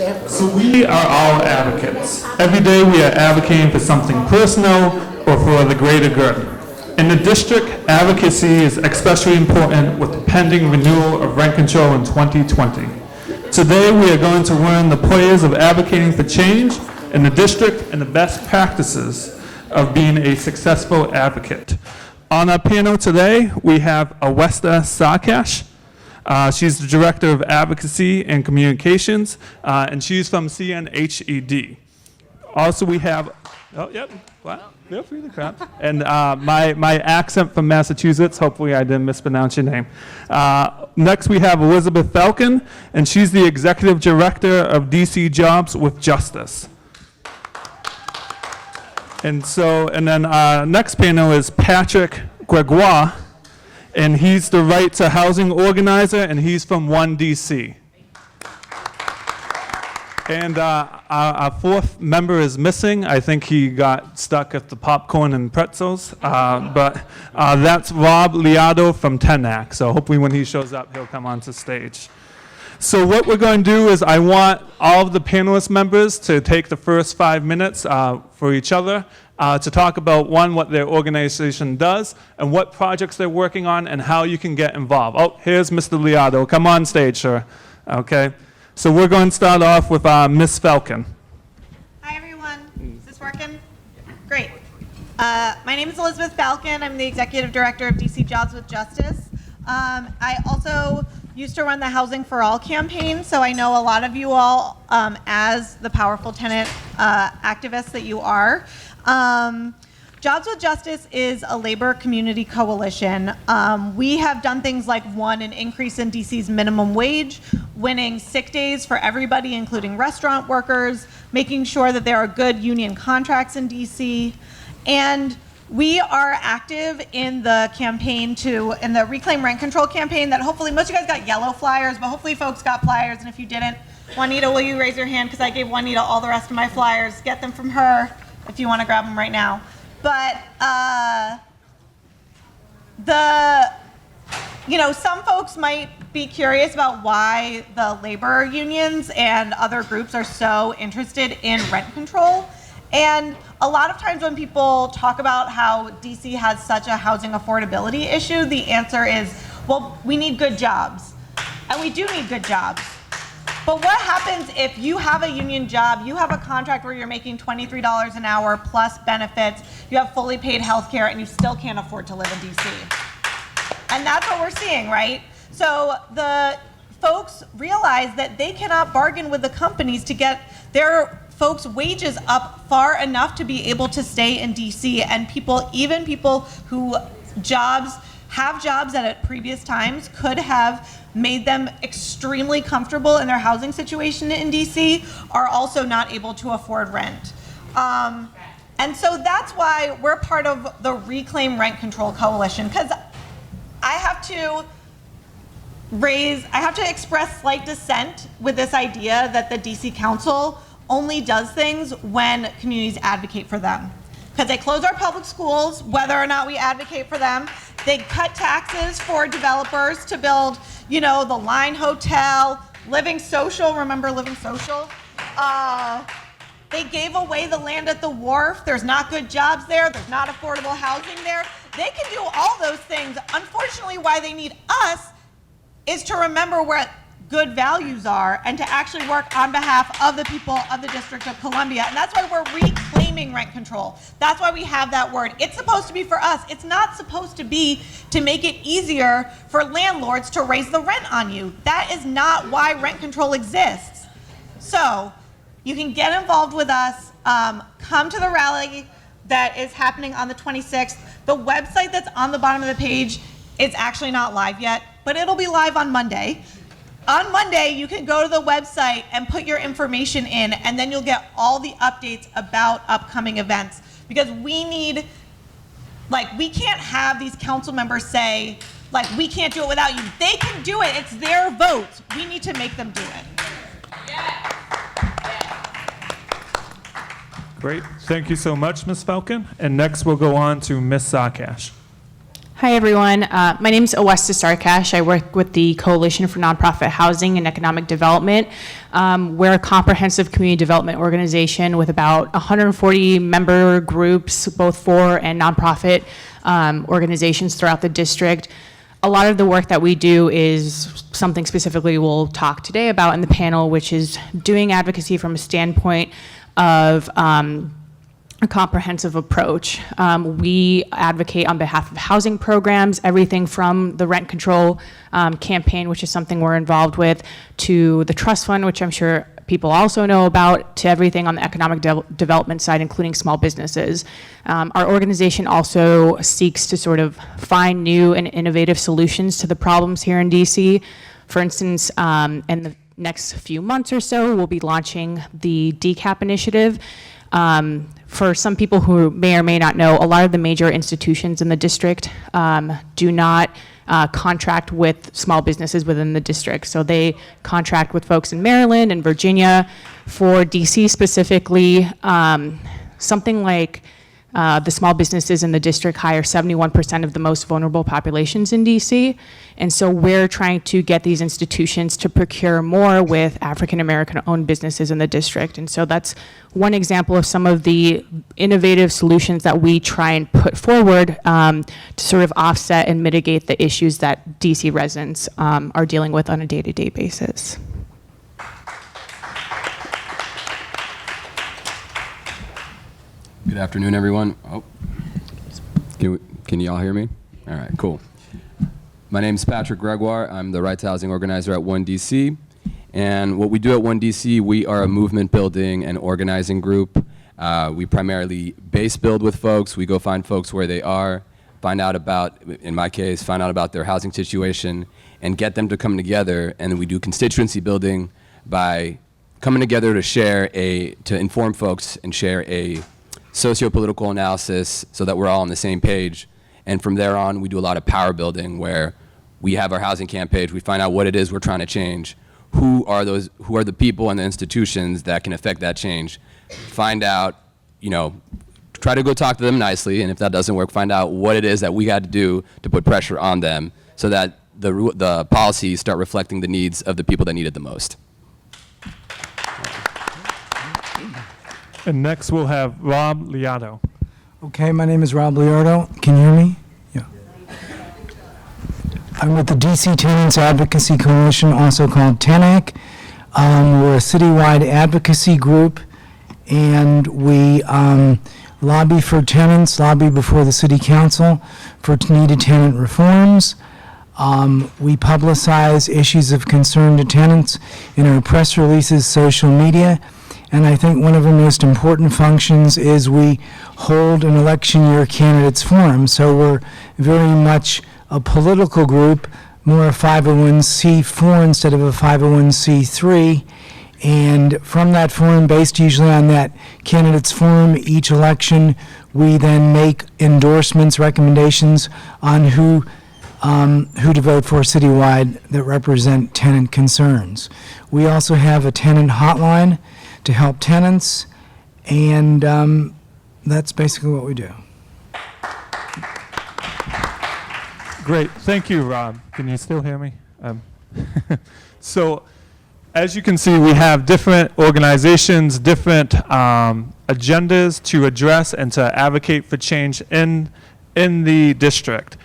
So we are all advocates. Every day we are advocating for something personal or for the greater good. In the district, advocacy is especially important with the pending renewal of rent control in 2020. Today we are going to learn the players of advocating for change in the district and the best practices of being a successful advocate. On our panel today, we have Awesta Sarkash. She's the Director of Advocacy and Communications, and she's from CNHED. Also, we have, feel free to clap. And my accent from Massachusetts, hopefully I didn't mispronounce your name. Next, we have Elizabeth Falcon, and she's the Executive Director of DC Jobs with Justice. And then next panel is Patrick Gregoire, and he's the Right to Housing Organizer, and he's from 1DC. And our fourth member is missing. I think he got stuck at the popcorn and pretzels, but that's Rob Liado from TENAC. So hopefully when he shows up, he'll come onto stage. So what we're going to do is I want all of the panelist members to take the first 5 minutes for each other to talk about, one, what their organization does and what projects they're working on and how you can get involved. Oh, here's Mr. Liado. Come on stage, sir. Okay. So we're going to start off with Ms. Falcon. Hi, everyone. Is this working? Great. My name is Elizabeth Falcon. I'm the Executive Director of DC Jobs with Justice. I also used to run the Housing for All campaign, so I know a lot of you all as the powerful tenant activists that you are. Jobs with Justice is a labor community coalition. We have done things like, one, an increase in DC's minimum wage, winning sick days for everybody, including restaurant workers, making sure that there are good union contracts in DC. And we are active in the campaign in the Reclaim Rent Control campaign that hopefully, most of you guys got yellow flyers, but hopefully folks got flyers. And if you didn't, Juanita, will you raise your hand? Because I gave Juanita all the rest of my flyers. Get them from her if you want to grab them right now. But some folks might be curious about why the labor unions and other groups are so interested in rent control. And a lot of times when people talk about how DC has such a housing affordability issue, the answer is, well, we need good jobs. And we do need good jobs. But what happens if you have a union job, you have a contract where you're making $23 an hour plus benefits, you have fully paid health care, and you still can't afford to live in DC? And that's what we're seeing, right? So the folks realize that they cannot bargain with the companies to get their folks' wages up far enough to be able to stay in DC, and even people who have jobs that at previous times could have made them extremely comfortable in their housing situation in DC are also not able to afford rent. And so that's why we're part of the Reclaim Rent Control Coalition, because I have to express slight dissent with this idea that the DC Council only does things when communities advocate for them. Because they close our public schools, whether or not we advocate for them. They cut taxes for developers to build, the Line Hotel, Living Social, remember Living Social? They gave away the land at the wharf. There's not good jobs there. There's not affordable housing there. They can do all those things. Unfortunately, why they need us is to remember where good values are and to actually work on behalf of the people of the District of Columbia. And that's why we're reclaiming rent control. That's why we have that word. It's supposed to be for us. It's not supposed to be to make it easier for landlords to raise the rent on you. That is not why rent control exists. So you can get involved with us. Come to the rally that is happening on the 26th. The website that's on the bottom of the page is actually not live yet, but it'll be live on Monday. On Monday, you can go to the website and put your information in, and then you'll get all the updates about upcoming events. Because we can't have these council members say, we can't do it without you. They can do it. It's their vote. We need to make them do it. Yeah. Great. Thank you so much, Ms. Falcon. And next, we'll go on to Ms. Sarkash. Hi, everyone. My name is Awesta Sarkash. I work with the Coalition for Nonprofit Housing and Economic Development. We're a comprehensive community development organization with about 140 member groups, both for and nonprofit organizations throughout the district. A lot of the work that we do is something specifically we'll talk today about in the panel, which is doing advocacy from a standpoint of a comprehensive approach. We advocate on behalf of housing programs, everything from the rent control campaign, which is something we're involved with, to the trust fund, which I'm sure people also know about, to everything on the economic development side, including small businesses. Our organization also seeks to sort of find new and innovative solutions to the problems here in DC. For instance, in the next few months or so, we'll be launching the DCAP initiative. For some people who may or may not know, a lot of the major institutions in the district do not contract with small businesses within the district. So they contract with folks in Maryland and Virginia. For DC specifically, something like the small businesses in the district hire 71% of the most vulnerable populations in DC. And so we're trying to get these institutions to procure more with African American owned businesses in the district. And so that's one example of some of the innovative solutions that we try and put forward to sort of offset and mitigate the issues that DC residents are dealing with on a day-to-day basis. Good afternoon, everyone. Oh, can you all hear me? All right, cool. My name is Patrick Gregoire. I'm the Right to Housing organizer at 1DC. And what we do at 1DC, we are a movement building and organizing group. We primarily base build with folks. We go find folks where they are, find out about, in my case, find out about their housing situation and get them to come together. And then we do constituency building by coming together to inform folks and share a socio-political analysis so that we're all on the same page. And from there on, we do a lot of power building where we have our housing campaign, we find out what it is we're trying to change, who are the people and the institutions that can affect that change, find out, try to go talk to them nicely, and if that doesn't work, find out what it is that we got to do to put pressure on them so that the policies start reflecting the needs of the people that need it the most. And next we'll have Rob Liato. Okay, my name is Rob Liardo. Can you hear me? Yeah. I'm with the DC Tenants Advocacy Coalition, also called TENAC. We're a citywide advocacy group, and we lobby for tenants, lobby before the city council for needed tenant reforms. We publicize issues of concern to tenants in our press releases, social media, and I think one of the most important functions is we hold an election year candidates forum. So we're very much a political group, more a 501c4 instead of a 501c3. And from that forum, based usually on that candidates forum, each election, we then make endorsements, recommendations on who to vote for citywide that represent tenant concerns. We also have a tenant hotline to help tenants, and that's basically what we do. Great, thank you, Rob. Can you still hear me? So, as you can see, we have different organizations, different agendas to address and to advocate for change in the district.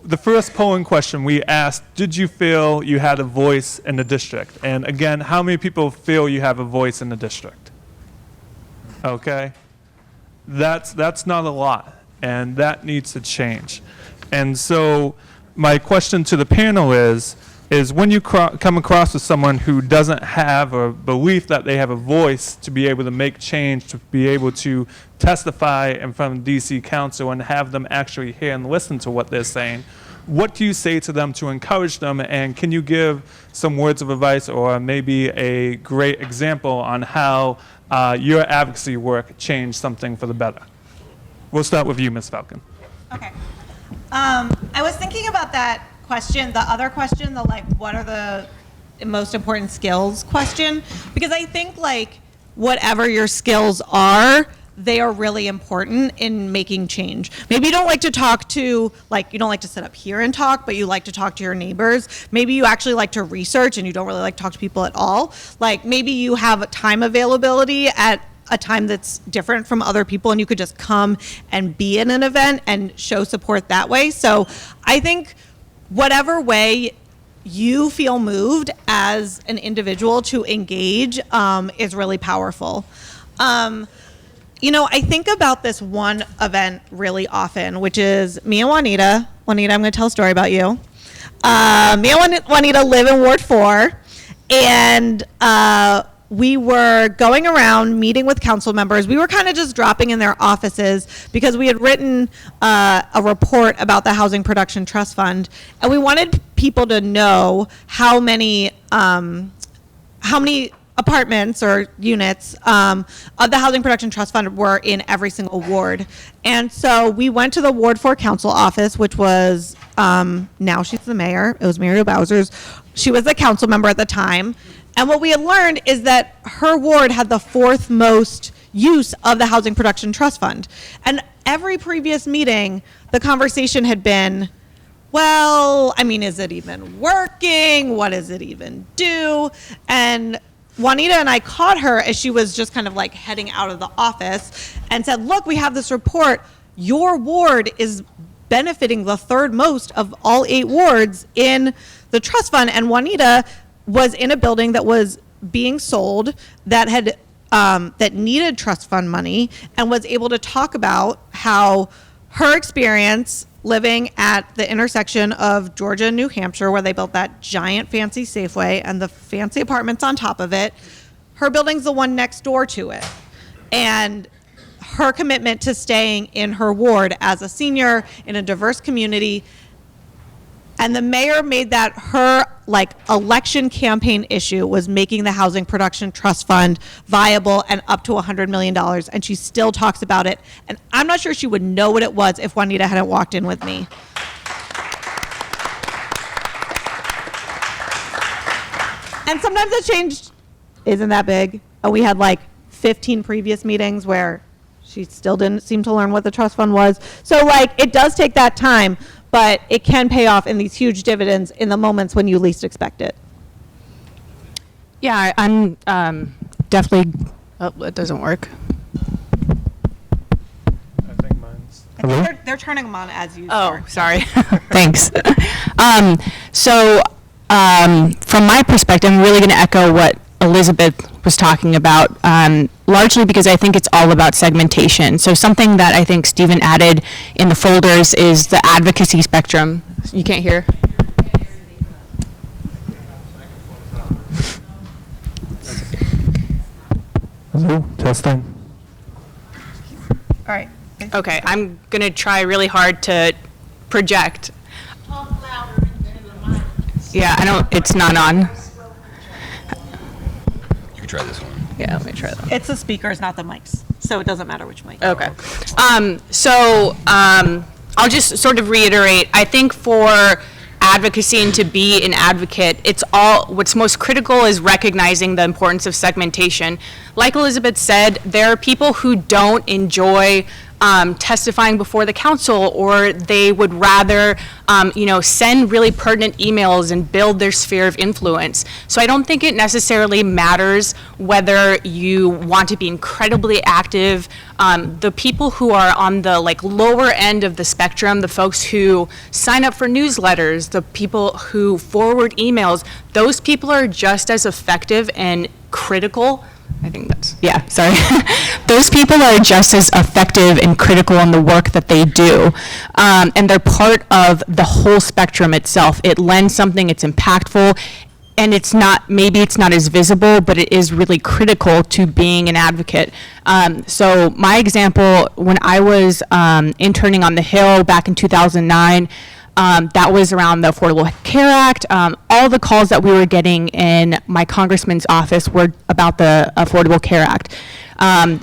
The first polling question we asked, did you feel you had a voice in the district? And again, how many people feel you have a voice in the district? Okay, that's not a lot, and that needs to change. And so my question to the panel is when you come across with someone who doesn't have a belief that they have a voice to be able to make change, to be able to testify in front of DC Council and have them actually hear and listen to what they're saying, what do you say to them to encourage them? And can you give some words of advice or maybe a great example on how your advocacy work changed something for the better? We'll start with you, Ms. Falcon. Okay. I was thinking about that question, the other question, the what are the most important skills question, because I think whatever your skills are, they are really important in making change. Maybe you don't like to talk to, like, you don't like to sit up here and talk, but you like to talk to your neighbors. Maybe you actually like to research and you don't really like to talk to people at all. Like, maybe you have time availability at a time that's different from other people and you could just come and be in an event and show support that way. So I think whatever way you feel moved as an individual to engage is really powerful. You know, I think about this one event really often, which is me and Juanita. Juanita, I'm going to tell a story about you. Me and Juanita live in Ward 4, and we were going around meeting with council members. We were kind of just dropping in their offices because we had written a report about the Housing Production Trust Fund, and we wanted people to know how many apartments or units of the Housing Production Trust Fund were in every single ward. And so we went to the Ward 4 Council office, which was, now she's the mayor. It was Muriel Bowser's. She was the council member at the time. And what we had learned is that her ward had the 4th most use of the Housing Production Trust Fund. And every previous meeting, the conversation had been, well, I mean, is it even working? What does it even do? And Juanita and I caught her as she was just kind of like heading out of the office and said, look, we have this report. Your ward is benefiting the 3rd most of all 8 wards in the trust fund. And Juanita was in a building that was being sold that had that needed trust fund money, and was able to talk about how her experience living at the intersection of Georgia and New Hampshire, where they built that giant fancy Safeway and the fancy apartments on top of it, her building's the one next door to it. And her commitment to staying in her ward as a senior in a diverse community. And the mayor made that her like election campaign issue, was making the Housing Production Trust Fund viable and up to $100 million. And she still talks about it. And I'm not sure she would know what it was if Juanita hadn't walked in with me. And sometimes the change isn't that big. We had like 15 previous meetings where she still didn't seem to learn what the trust fund was. So like, it does take that time, but it can pay off in these huge dividends in the moments when you least expect it. Yeah, I'm definitely, oh, it doesn't work. I think they're turning them on as you Oh, start. sorry. Thanks. From my perspective, I'm really going to echo what Elizabeth was talking about, largely because I think it's all about segmentation. So something that I think Stephen added in the folders is the advocacy spectrum. You can't hear? Hello, testing. All right. Okay, I'm going to try really hard to project. Yeah, it's not on. You can try this one. Yeah, let me try that. It's the speakers, not the mics. So it doesn't matter which mic. Okay. I'll just sort of reiterate, I think for advocacy and to be an advocate, what's most critical is recognizing the importance of segmentation. Like Elizabeth said, there are people who don't enjoy testifying before the council, or they would rather, send really pertinent emails and build their sphere of influence. So I don't think it necessarily matters whether you want to be incredibly active. The people who are on the lower end of the spectrum, the folks who sign up for newsletters, the people who forward emails, those people are just as effective and critical. I think sorry. Those people are just as effective and critical in the work that they do. And they're part of the whole spectrum itself. It lends something, it's impactful, and maybe it's not as visible, but it is really critical to being an advocate. So my example, when I was interning on the Hill back in 2009, that was around the Affordable Care Act. All the calls that we were getting in my congressman's office were about the Affordable Care Act.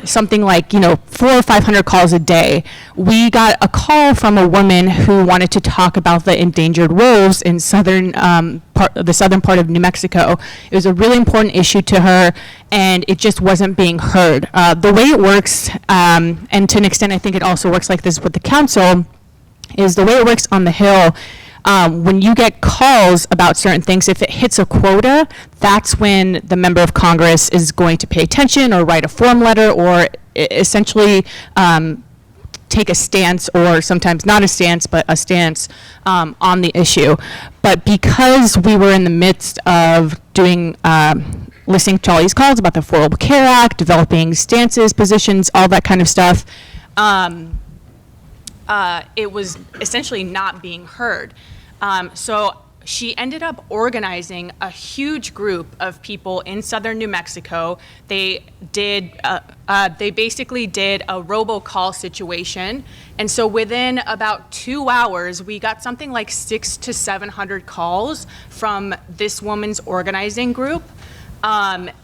something like, 400 or 500 calls a day. We got a call from a woman who wanted to talk about the endangered wolves in the southern part of New Mexico. It was a really important issue to her, and it just wasn't being heard. The way it works, and to an extent I think it also works like this with the council, is the way it works on the Hill. When you get calls about certain things, if it hits a quota, that's when the member of Congress is going to pay attention or write a form letter or essentially take a stance, or sometimes not a stance, but a stance on the issue. But because we were in the midst of doing listening to all these calls about the Affordable Care Act, developing stances, positions, all that kind of stuff, it was essentially not being heard. So she ended up organizing a huge group of people in southern New Mexico. They basically did a robocall situation. And so within about 2 hours, we got something like 600 to 700 calls from this woman's organizing group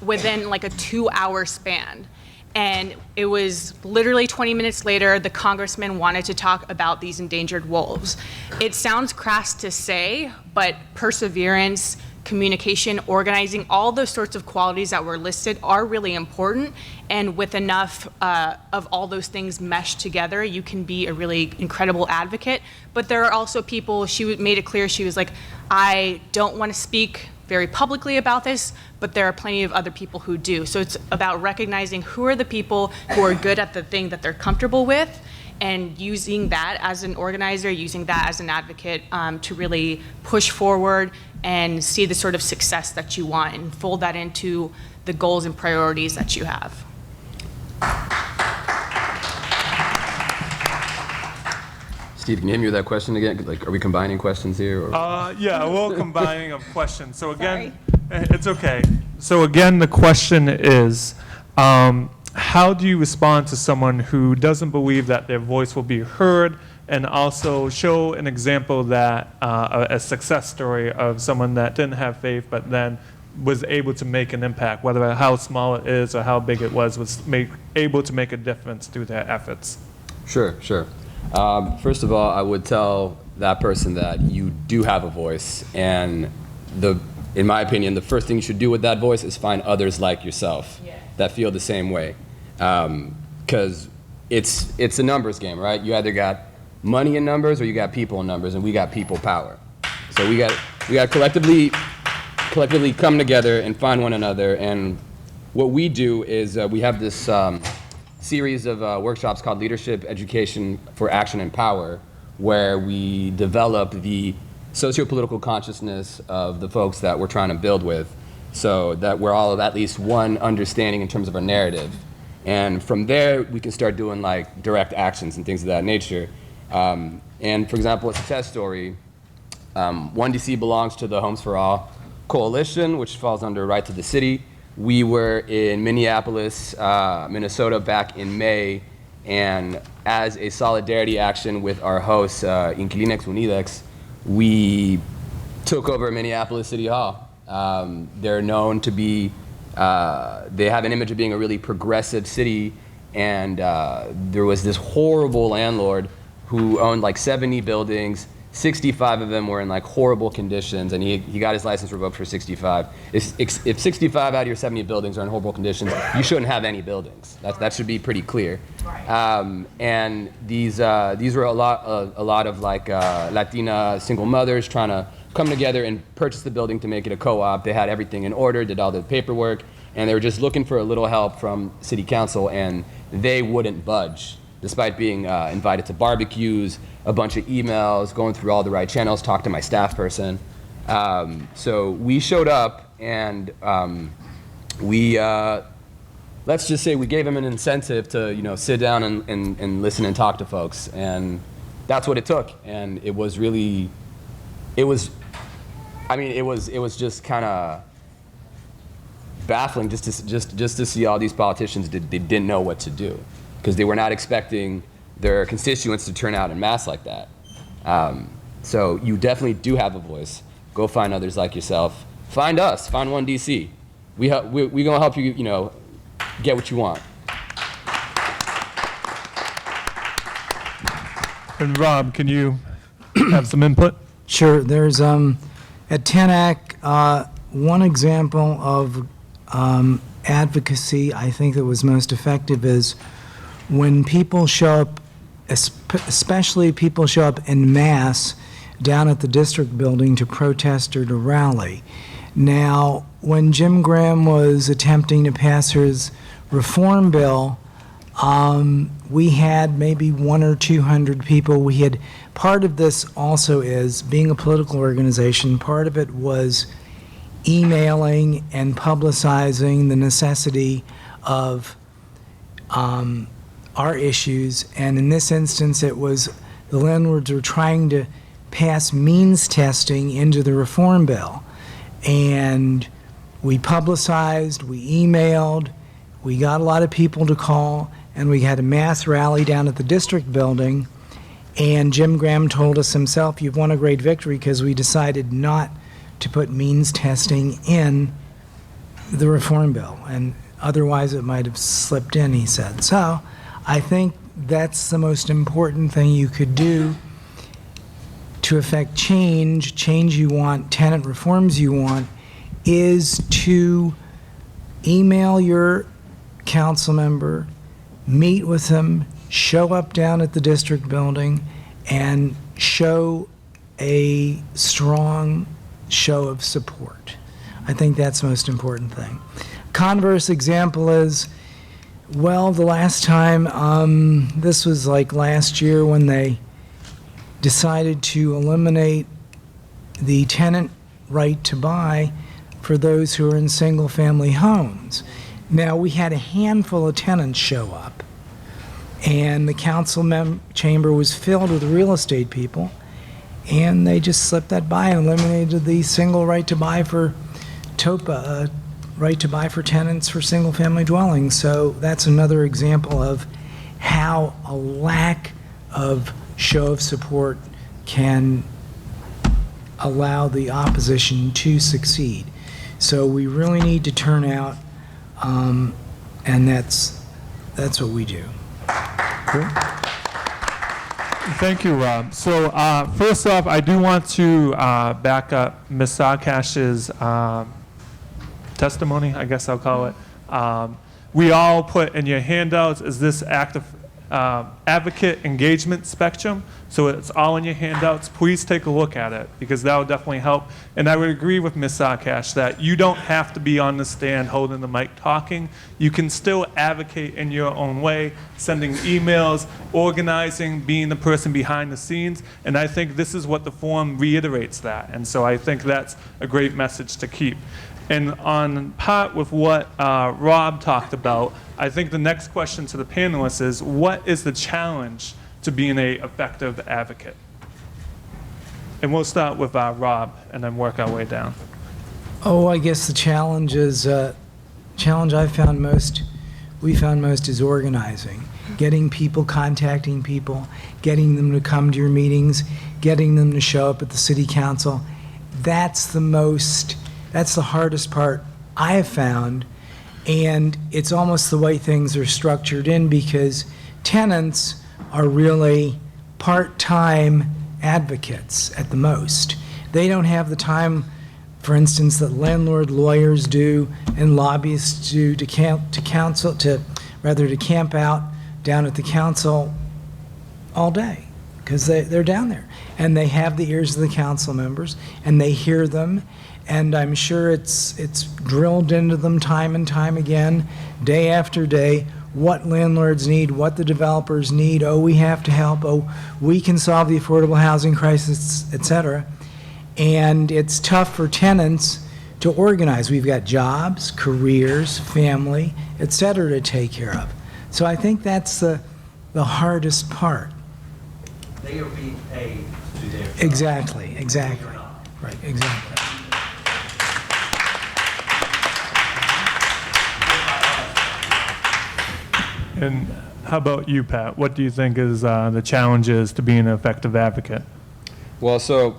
within like a 2-hour span. And it was literally 20 minutes later, the congressman wanted to talk about these endangered wolves. It sounds crass to say, but perseverance, communication, organizing, all those sorts of qualities that were listed are really important. And with enough of all those things meshed together, you can be a really incredible advocate. But there are also people, she made it clear, she was like, I don't want to speak very publicly about this, but there are plenty of other people who do. So it's about recognizing who are the people who are good at the thing that they're comfortable with, and using that as an organizer, using that as an advocate to really push forward and see the sort of success that you want and fold that into the goals and priorities that you have. Steve, can you hit me with that question again? Like, are we combining questions here? Or? Yeah, we're combining of questions. So again, it's okay. So again, the question is, how do you respond to someone who doesn't believe that their voice will be heard, and also show an example that, a success story of someone that didn't have faith but then was able to make an impact, whether how small it is or how big it was able to make a difference through their efforts? Sure. First of all, I would tell that person that you do have a voice, and in my opinion, the first thing you should do with that voice is find others like yourself that feel the same way. Because it's a numbers game, right? You either got money in numbers or you got people in numbers, and we got people power. So we got collectively come together and find one another. And what we do is we have this series of workshops called Leadership, Education for Action and Power, where we develop the socio-political consciousness of the folks that we're trying to build with, so that we're all of at least one understanding in terms of a narrative. And from there, we can start doing like direct actions and things of that nature. And for example, a success story, 1DC belongs to the Homes for All Coalition, which falls under Right to the City. We were in Minneapolis, Minnesota back in May, and as a solidarity action with our hosts, Inquilinex Unidex, we took over Minneapolis City Hall. They're known to be, they have an image of being a really progressive city, and there was this horrible landlord who owned like 70 buildings. 65 of them were in like horrible conditions, and he got his license revoked for 65. If 65 out of your 70 buildings are in horrible conditions, you shouldn't have any buildings. That should be pretty clear. And these were a lot of like Latina single mothers trying to come together and purchase the building to make it a co-op. They had everything in order, did all the paperwork, and they were just looking for a little help from city council, and they wouldn't budge, despite being invited to barbecues, a bunch of emails, going through all the right channels, talked to my staff person. So we showed up, and let's just say we gave them an incentive to sit down and listen and talk to folks, and that's what it took. And it was really, it was just kind of baffling just to see all these politicians they didn't know what to do, because they were not expecting their constituents to turn out en masse like that. So you definitely do have a voice. Go find others like yourself. Find us. Find 1DC. We gonna help you, get what you want. And Rob, can you have some input? Sure. There's at TANAC one example of advocacy I think that was most effective is when people show up, especially people show up en masse down at the district building to protest or to rally. Now, when Jim Graham was attempting to pass his reform bill, we had maybe 100 or 200 people. We had, part of this also is, being a political organization, part of it was emailing and publicizing the necessity of our issues. And in this instance, it was the landlords were trying to pass means testing into the reform bill. And we publicized, we emailed, we got a lot of people to call, and we had a mass rally down at the district building. And Jim Graham told us himself, "You've won a great victory," because we decided not to put means testing in the reform bill. And otherwise it might have slipped in, he said. So I think that's the most important thing you could do to affect change you want, tenant reforms you want, is to email your council member, meet with them, show up down at the district building, and show a strong show of support. I think that's the most important thing. Converse example is, well, the last time, this was like last year when they decided to eliminate the tenant right to buy for those who are in single-family homes. Now, we had a handful of tenants show up, and the council chamber was filled with real estate people, and they just slipped that by and eliminated the single right to buy for TOPA, right to buy for tenants for single-family dwellings. So that's another example of how a lack of show of support can allow the opposition to succeed. So we really need to turn out, and that's what we do. Thank you, Rob. So first off, I do want to back up Ms. Sarkash's testimony, I guess I'll call it. We all put in your handouts is this active advocate engagement spectrum. So it's all in your handouts. Please take a look at it, because that will definitely help. And I would agree with Ms. Sarkash that you don't have to be on the stand holding the mic talking. You can still advocate in your own way, sending emails, organizing, being the person behind the scenes. And I think this is what the forum reiterates that. And so I think that's a great message to keep. And on part with what Rob talked about, I think the next question to the panelists is, what is the challenge to being an effective advocate? And we'll start with Rob and then work our way down. Oh, I guess the challenge is, challenge we found most is organizing. Getting people, contacting people, getting them to come to your meetings, getting them to show up at the city council. That's the hardest part I have found, and it's almost the way things are structured in, because tenants are really part-time advocates at the most. They don't have the time, for instance, that landlord lawyers do and lobbyists do to camp out down at the council all day, because they're down there. And they have the ears of the council members, and they hear them, and I'm sure it's drilled into them time and time again, day after day, what landlords need, what the developers need. Oh, we have to help. Oh, we can solve the affordable housing crisis, et cetera. And it's tough for tenants to organize. We've got jobs, careers, family, et cetera, to take care of. So I think that's the hardest part. They are being paid to do their job. Exactly. Right, exactly. And how about you, Pat? What do you think is the challenges to being an effective advocate? Well, so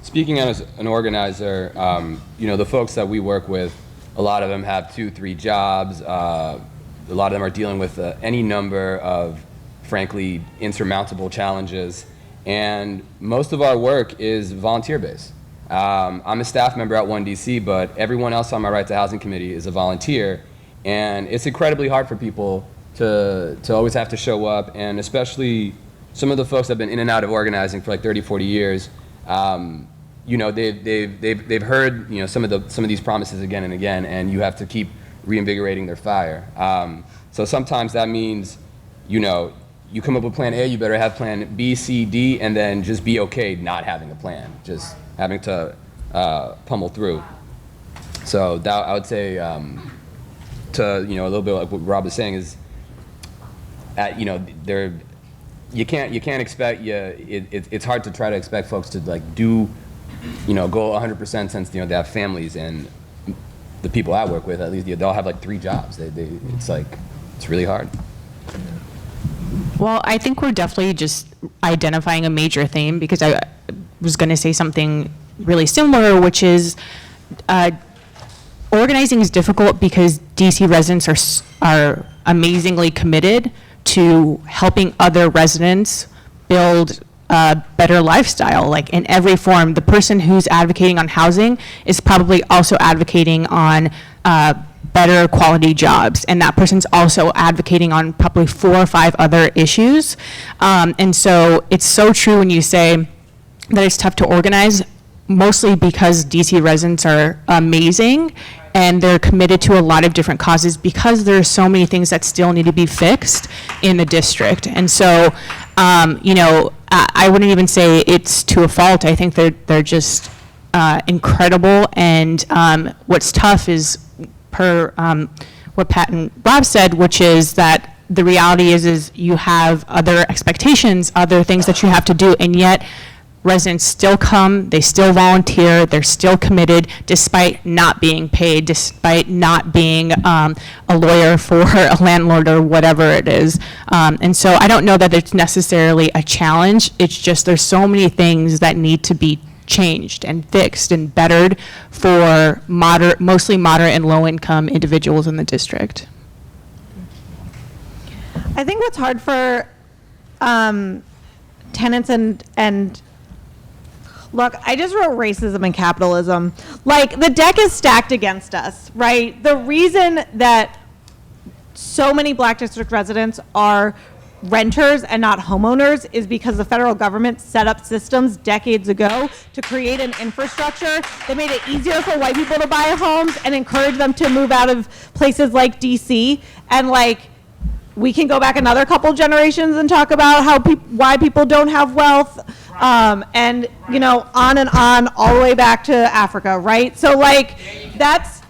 speaking as an organizer, the folks that we work with, a lot of them have 2-3 jobs. A lot of them are dealing with any number of, frankly, insurmountable challenges. And most of our work is volunteer-based. I'm a staff member at 1DC, but everyone else on my Right to Housing Committee is a volunteer, and it's incredibly hard for people to always have to show up, and especially some of the folks that have been in and out of organizing for like 30, 40 years. You know, they've heard, you know, some of these promises again and again, and you have to keep reinvigorating their fire. So sometimes that means, you know, you come up with plan A, you better have plan B, C, D, and then just be okay not having a plan, just having to pummel through. So that, I would say, to, you know, a little bit like what Rob was saying is, you know, you can't expect, it's hard to try to expect folks to like do, you know, go 100% since, you know, they have families, and the people I work with, at least, they all have like 3 jobs. It's like, it's really hard. Well, I think we're definitely just identifying a major theme, because I was going to say something really similar, which is organizing is difficult because DC residents are amazingly committed to helping other residents build a better lifestyle, like in every form. The person who's advocating on housing is probably also advocating on better quality jobs, and that person's also advocating on probably 4 or 5 other issues. And so it's so true when you say that it's tough to organize, mostly because DC residents are amazing and they're committed to a lot of different causes, because there are so many things that still need to be fixed in the district. And so, you know, I wouldn't even say it's to a fault. I think they're just incredible. And what's tough is, per what Pat and Rob said, which is that the reality is you have other expectations, other things that you have to do, and yet residents still come, they still volunteer, they're still committed, despite not being paid, despite not being a lawyer for a landlord or whatever it is. And so I don't know that it's necessarily a challenge. It's just there's so many things that need to be changed and fixed and bettered for mostly moderate and low-income individuals in the district. I think what's hard for tenants and look, I just wrote racism and capitalism. Like, the deck is stacked against us, right? The reason that so many Black District residents are renters and not homeowners is because the federal government set up systems decades ago to create an infrastructure that made it easier for white people to buy homes and encourage them to move out of places like DC. And like, we can go back another couple generations and talk about how why people don't have wealth, and you know, on and on, all the way back to Africa, right? So like, that's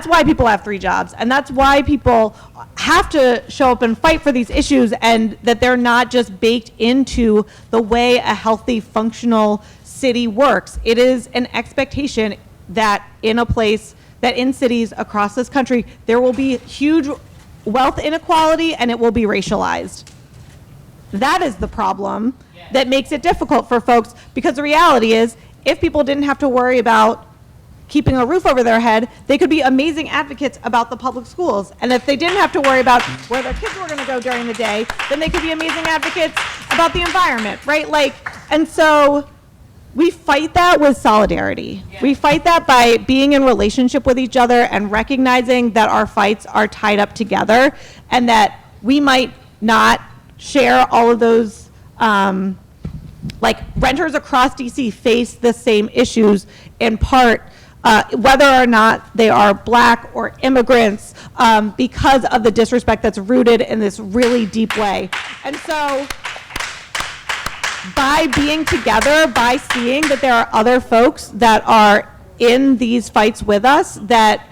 why people have 3 jobs, and that's why people have to show up and fight for these issues, and that they're not just baked into the way a healthy, functional city works. It is an expectation that in a place, that in cities across this country, there will be huge wealth inequality, and it will be racialized. That is the problem that makes it difficult for folks, because the reality is, if people didn't have to worry about keeping a roof over their head, they could be amazing advocates about the public schools. And if they didn't have to worry about where their kids were going to go during the day, then they could be amazing advocates about the environment, right? Like, and so we fight that with solidarity. Yeah. We fight that by being in relationship with each other and recognizing that our fights are tied up together, and that we might not share all of those, like, renters across DC face the same issues in part, whether or not they are Black or immigrants, because of the disrespect that's rooted in this really deep way. And so, by being together, by seeing that there are other folks that are in these fights with us, that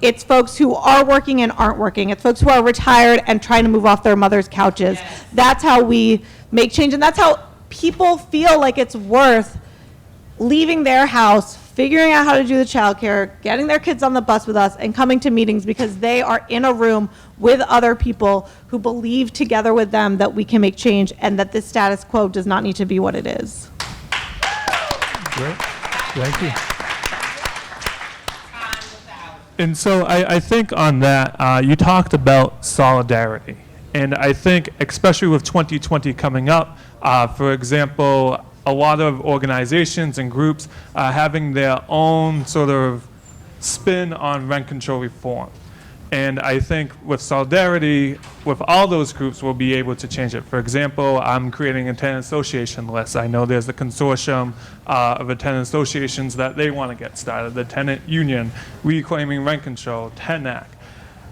it's folks who are working and aren't working, it's folks who are retired and trying to move off their mother's couches. Yes. That's how we make change, and that's how people feel like it's worth leaving their house, figuring out how to do the childcare, getting their kids on the bus with us, and coming to meetings because they are in a room with other people who believe together with them that we can make change, and that this status quo does not need to be what it is. Great. Thank you. And so I think on that, you talked about solidarity. And I think, especially with 2020 coming up, for example, a lot of organizations and groups are having their own sort of spin on rent control reform. And I think with solidarity, with all those groups, we'll be able to change it. For example, I'm creating a tenant association list. I know there's a consortium of a tenant associations that they want to get started. The tenant union, reclaiming rent control, TENAC.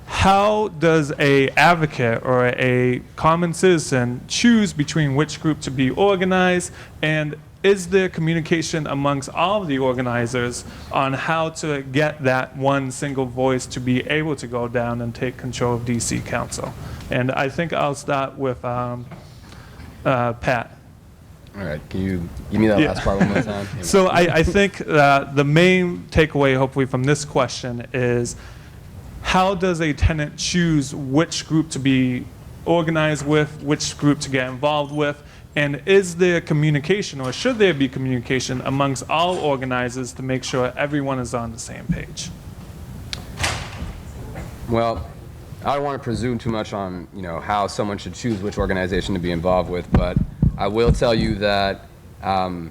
How does a advocate or a common citizen choose between which group to be organized, and is there communication amongst all of the organizers on how to get that one single voice to be able to go down and take control of DC Council? And I think I'll start with Pat. All right, can you give me that last part one more time? So I think that the main takeaway, hopefully, from this question is, how does a tenant choose which group to be organized with, which group to get involved with, and is there communication, or should there be communication amongst all organizers to make sure everyone is on the same page? Well, I don't want to presume too much on, how someone should choose which organization to be involved with, but I will tell you that at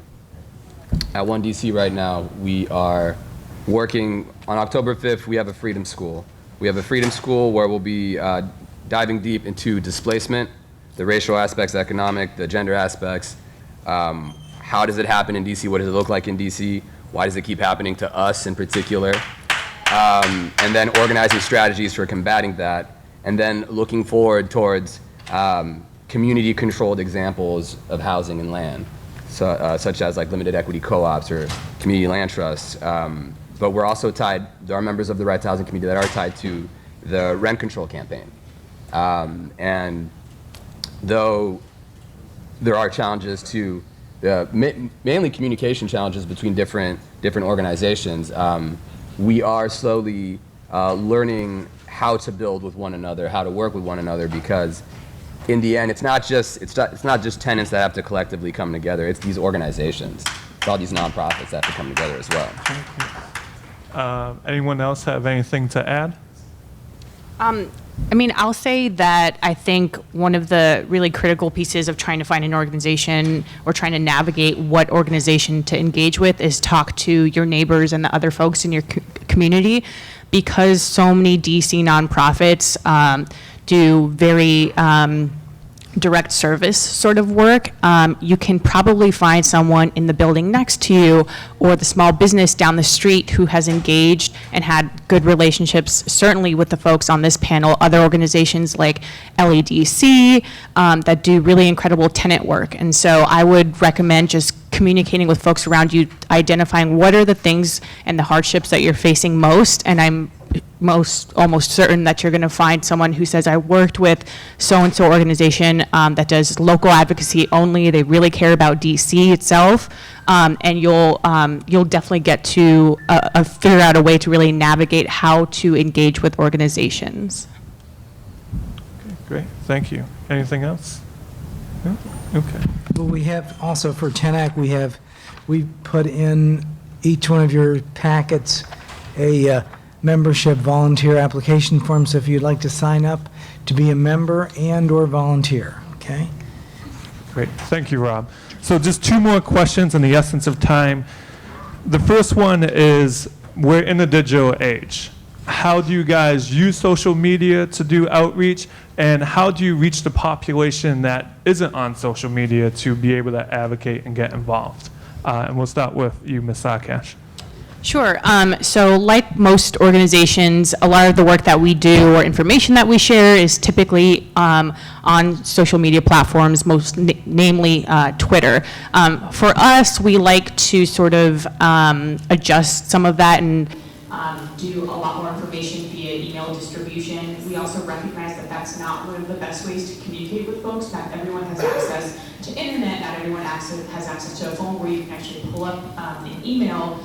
1DC right now, we are working on October 5th. We have a Freedom School. We have a Freedom School where we'll be diving deep into displacement, the racial aspects, the economic, the gender aspects. How does it happen in DC? What does it look like in DC? Why does it keep happening to us in particular? And then organizing strategies for combating that, and then looking forward towards community-controlled examples of housing and land, such as like limited equity co-ops or community land trusts. But we're also tied, there are members of the Right to Housing community that are tied to the rent control campaign. And though there are challenges to, mainly communication challenges between different organizations, we are slowly learning how to build with one another, how to work with one another, because in the end, it's not just tenants that have to collectively come together. It's these organizations. It's all these nonprofits that have to come together as well. Anyone else have anything to add? I'll say that I think one of the really critical pieces of trying to find an organization or trying to navigate what organization to engage with is talk to your neighbors and the other folks in your community, because so many DC nonprofits do very direct service sort of work. You can probably find someone in the building next to you or the small business down the street who has engaged and had good relationships, certainly with the folks on this panel, other organizations like LEDC that do really incredible tenant work. And so I would recommend just communicating with folks around you, identifying what are the things and the hardships that you're facing most, and I'm almost certain that you're going to find someone who says, I worked with so-and-so organization that does local advocacy only. They really care about DC itself, and you'll definitely get to figure out a way to really navigate how to engage with organizations. Okay, great, thank you. Anything else? No? Okay. Well, we have also for TENAC, we put in each one of your packets a membership volunteer application form, so if you'd like to sign up to be a member and or volunteer, okay? Great, thank you, Rob. So just two more questions in the essence of time. The first one is, we're in a digital age. How do you guys use social media to do outreach, and how do you reach the population that isn't on social media to be able to advocate and get involved? And we'll start with you, Ms. Sarkash. Sure. So like most organizations, a lot of the work that we do or information that we share is typically on social media platforms, most namely Twitter. For us, we like to sort of adjust some of that and do a lot more information via email distribution. We also recognize that that's not one of the best ways to communicate with folks. Not everyone has access to internet, not everyone has access to a phone where you can actually pull up an email,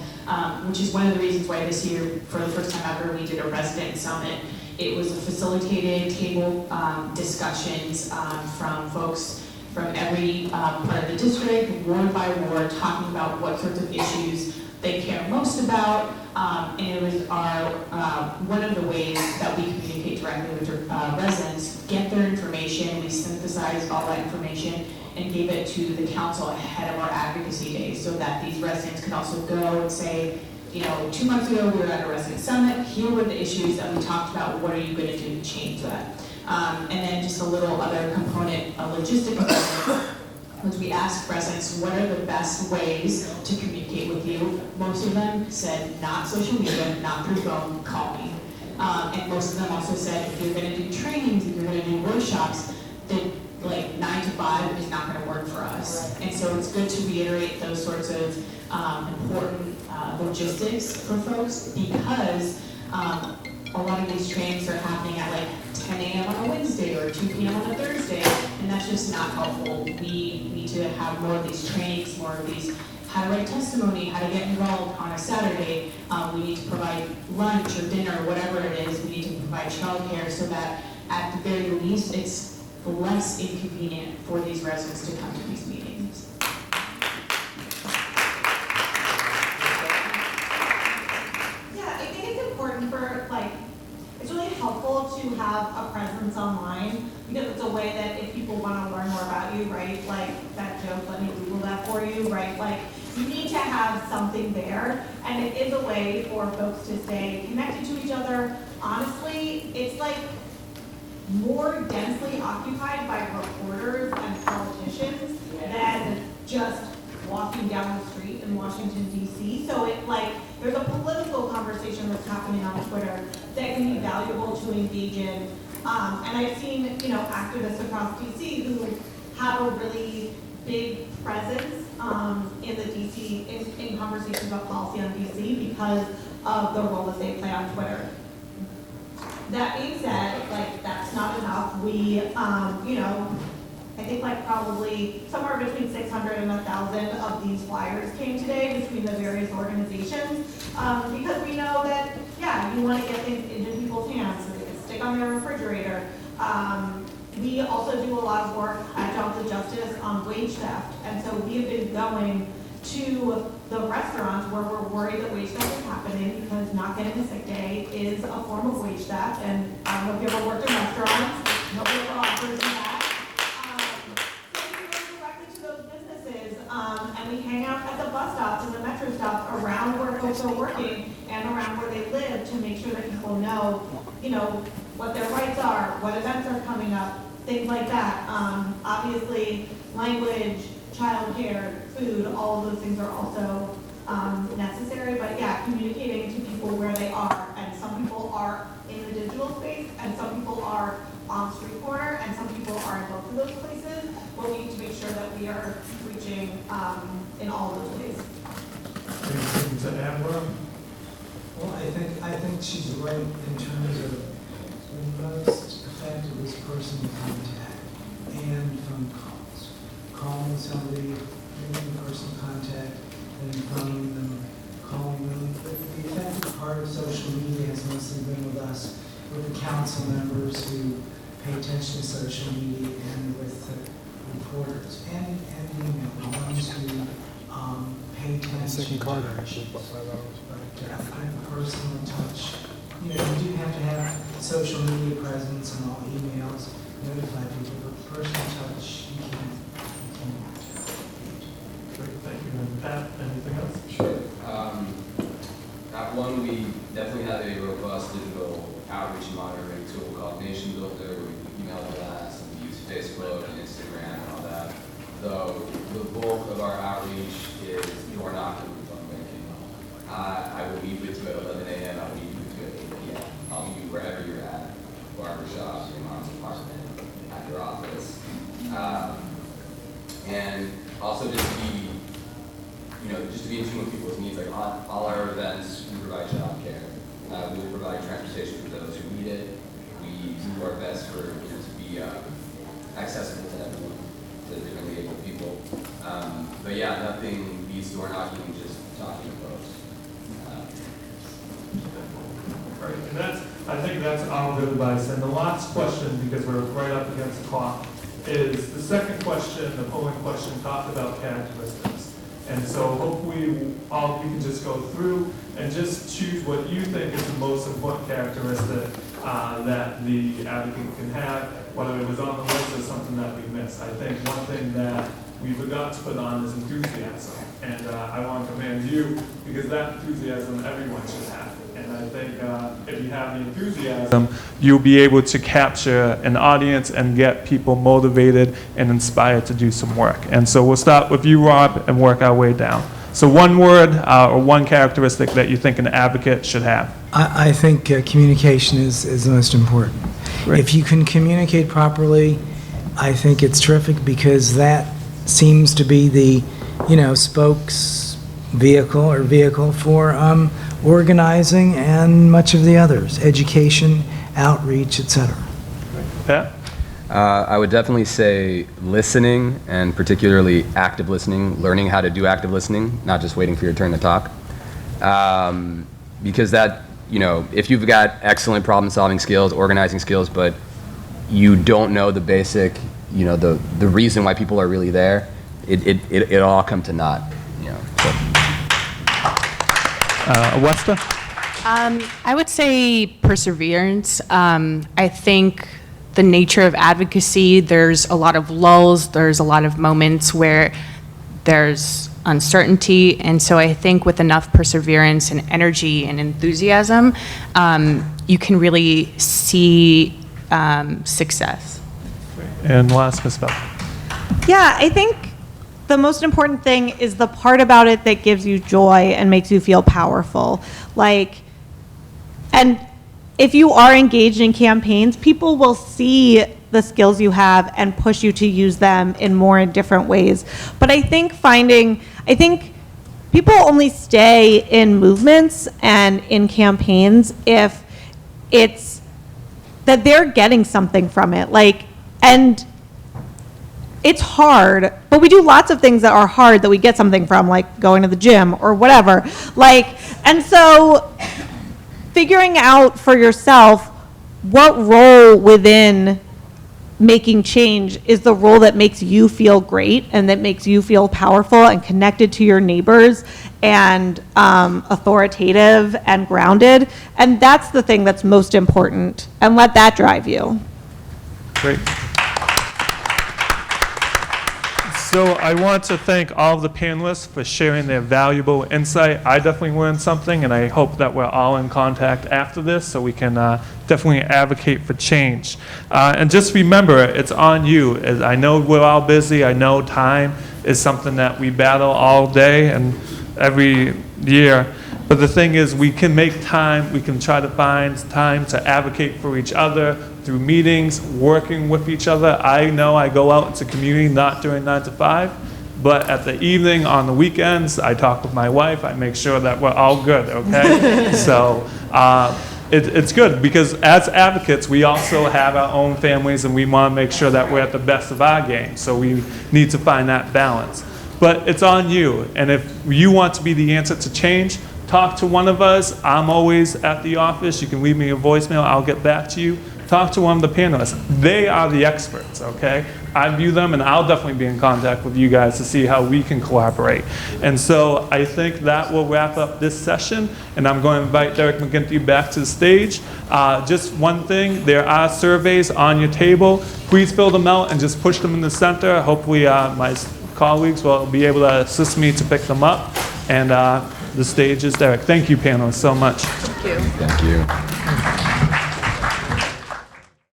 which is one of the reasons why this year, for the first time ever, we did a resident summit. It was a facilitated table discussions from folks from every part of the district, ward by ward, talking about what sorts of issues they care most about, And it was one of the ways that we communicate directly with residents, get their information, we synthesized all that information and gave it to the council ahead of our advocacy days so that these residents could also go and say, 2 months ago we were at a resident summit, here were the issues that we talked about, what are you going to do to change that? And then just a little other component, a logistic component, was we asked residents, what are the best ways to communicate with you? Most of them said, not social media, not through phone, call me. And most of them also said, if you're gonna do trainings, if you're gonna do workshops, then like 9 to 5 is not gonna work for us. And so it's good to reiterate those sorts of important logistics for folks because a lot of these trainings are happening at like 10 a.m. on a Wednesday or 2 p.m. on a Thursday, and that's just not helpful. We need to have more of these trainings, more of these how to write testimony, how to get involved on a Saturday. We need to provide lunch or dinner, whatever it is. We need to provide childcare so that at the very least it's less inconvenient for these residents to come to these meetings. Yeah, I think it's important for, it's really helpful to have a presence online because it's a way that if people want to learn more about you, right, like that joke, let me Google that for you, right, you need to have something there, and it is a way for folks to stay connected to each other. Honestly, it's more densely occupied by reporters and politicians than just walking down the street in Washington, D.C. So there's a political conversation that's happening on Twitter that can be valuable to engage in. And I've seen, activists across D.C. who have a really big presence in the D.C. in conversations about policy on D.C. because of the role that they play on Twitter. That being said, that's not enough. We, I think probably somewhere between 600 and 1,000 of these flyers came today between the various organizations because we know that, you want to get things into people's hands so they can stick on their refrigerator. We also do a lot of work at Jobs of Justice on wage theft, and so we have been going to the restaurants where we're worried that wage theft is happening because not getting a sick day is a form of wage theft, and I don't know if you ever worked in restaurants, nobody ever offers you that. So we go directly to those businesses, and we hang out at the bus stops and the metro stops around where folks are working and around where they live to make sure that people know, what their rights are, what events are coming up, things like that. Obviously, language, childcare, food, all of those things are also necessary, but communicating to people where they are, and some people are in the digital space, and some people are on street corner, and some people are in both of those places, but we need to make sure that we are reaching in all of those ways. Anything to add, Laura? Well, I think she's right in terms of the most effective is personal contact and phone calls. Calling somebody, making personal contact, and phoning them, calling them. But the effective part of social media has mostly been with us, with the council members who pay attention to social media and with the reporters and email, the ones who pay attention to issues. But I'm personal touch. You do have to have social media presence and all emails, notify people, but personal touch, you can't. Great, thank you. And Pat, anything else? Sure. At one, we definitely have a robust digital outreach and monitoring tool called Nation Builder. We email blasts, we use Facebook and Instagram and all that. Though the bulk of our outreach is door knocking and phone banking. I will meet with you at 11 a.m. I'll meet with you at 8 p.m. I'll meet you wherever you're at, barbershop, your mom's apartment, at your office. And also just to be in tune with people's needs. Like on all our events, we provide childcare. We will provide transportation for those who need it. We do our best for it to be accessible to everyone, to differently able people. But nothing beats door knocking, just talking to folks. Right, and I think that's all good advice. And the last question, because we're right up against the clock, is the second question, the polling question, talked about characteristics. And so hopefully all of you can just go through and just choose what you think is the most important characteristic that the advocate can have, whether it was on the list or something that we missed. I think one thing that we forgot to put on is enthusiasm. And I want to commend you because that enthusiasm everyone should have. And I think if you have the enthusiasm, you'll be able to capture an audience and get people motivated and inspired to do some work. And so we'll start with you, Rob, and work our way down. So one word or one characteristic that you think an advocate should have. I think communication is the most important. Great. If you can communicate properly, I think it's terrific because that seems to be the, spokes vehicle for organizing and much of the others, education, outreach, etc. Pat? I would definitely say listening, and particularly active listening, learning how to do active listening, not just waiting for your turn to talk. Because that, if you've got excellent problem-solving skills, organizing skills, but you don't know the basic, the reason why people are really there, it all come to naught. Westa? I would say perseverance. I think the nature of advocacy, there's a lot of lulls, there's a lot of moments where there's uncertainty, and so I think with enough perseverance and energy and enthusiasm, you can really see success. And last, Ms. Bell. Yeah, I think the most important thing is the part about it that gives you joy and makes you feel powerful. And if you are engaged in campaigns, people will see the skills you have and push you to use them in more and different ways. But I think people only stay in movements and in campaigns if it's that they're getting something from it. And it's hard, but we do lots of things that are hard that we get something from, like going to the gym or whatever. And so figuring out for yourself what role within making change is the role that makes you feel great and that makes you feel powerful and connected to your neighbors and authoritative and grounded. And that's the thing that's most important. And let that drive you. Great. So I want to thank all of the panelists for sharing their valuable insight. I definitely learned something, and I hope that we're all in contact after this so we can definitely advocate for change. And just remember, it's on you. As I know we're all busy. I know time is something that we battle all day and every year. But the thing is, we can make time. We can try to find time to advocate for each other through meetings, working with each other. I know I go out into community not during 9 to 5, but at the evening, on the weekends, I talk with my wife. I make sure that we're all good, okay? So it's good because as advocates, we also have our own families and we want to make sure that we're at the best of our game. So we need to find that balance. But it's on you. And if you want to be the answer to change, talk to one of us. I'm always at the office. You can leave me a voicemail. I'll get back to you. Talk to one of the panelists. They are the experts, okay? I view them, and I'll definitely be in contact with you guys to see how we can collaborate. And so I think that will wrap up this session, and I'm going to invite Derek McGinty back to the stage. Just one thing, there are surveys on your table. Please fill them out and just push them in the center. Hopefully my colleagues will be able to assist me to pick them up. And the stage is Derek. Thank you, panelists, so much. Thank you. Thank you.